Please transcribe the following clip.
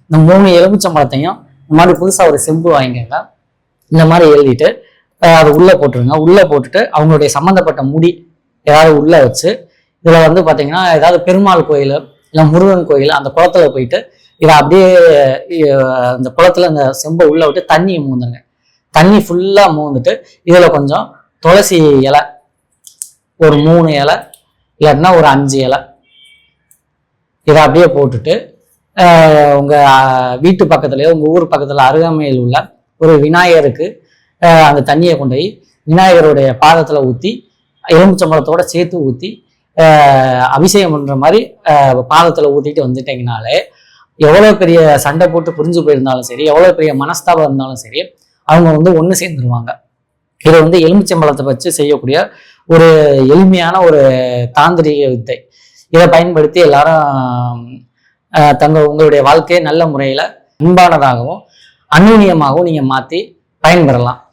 இந்த 3 எலுமிச்சம்பழத்தையும் இந்த மாதிரி புதுசாக ஒரு செம்பு வாங்கிக்கோங்க. இந்த மாதிரி எழுதிட்டு அதை உள்ளே போட்டுருங்க. உள்ளே போட்டுட்டு அவங்களுடைய சம்மந்தப்பட்ட முடி ஏதாவது உள்ளே வச்சு இதில் வந்து பார்த்தீங்கன்னா ஏதாவது பெருமாள் கோயில் இல்லை முருகன் கோயில் அந்த குளத்துல போயிட்டு இதை அப்படியே இந்த குளத்துல அந்த செம்பை உள்ள விட்டு தண்ணியை மூந்துருங்க. தண்ணி ஃபுல்லாக மூந்துட்டு இதில் கொஞ்சம் துளசி இலை ஒரு 3 இலை இல்லாட்டினா ஒரு 5 இலை இதை அப்படியே போட்டுட்டு உங்கள் வீட்டு பக்கத்துலேயோ உங்கள் ஊர் பக்கத்தில் அருகாமையில் உள்ள ஒரு விநாயகருக்கு அந்த தண்ணியை கொண்டு போய் விநாயகருடைய பாதத்தில் ஊற்றி எலுமிச்சம்பழத்தோட சேர்த்து ஊற்றி அபிஷேகம் பண்ணுற மாதிரி பாதத்தில் ஊற்றிட்டு வந்துட்டீங்கனாலே எவ்வளோ பெரிய சண்டை போட்டு புரிஞ்சு போயிருந்தாலும் சரி, எவ்வளோ பெரிய மனஸ்தாபம் இருந்தாலும் சரி, அவங்க வந்து ஒன்று சேர்ந்துருவாங்க. இதை வந்து எலுமிச்சம்பழத்தை வச்சு செய்யக்கூடிய ஒரு எளிமையான ஒரு தாந்திரிக வித்தை. இதை பயன்படுத்தி எல்லாரும் உங்களுடைய வாழ்க்கையை நல்ல முறையில் அன்பானதாகவும் அந்நுண்ணியமாகவும் நீங்கள் மாற்றி பயன்பெறலாம்.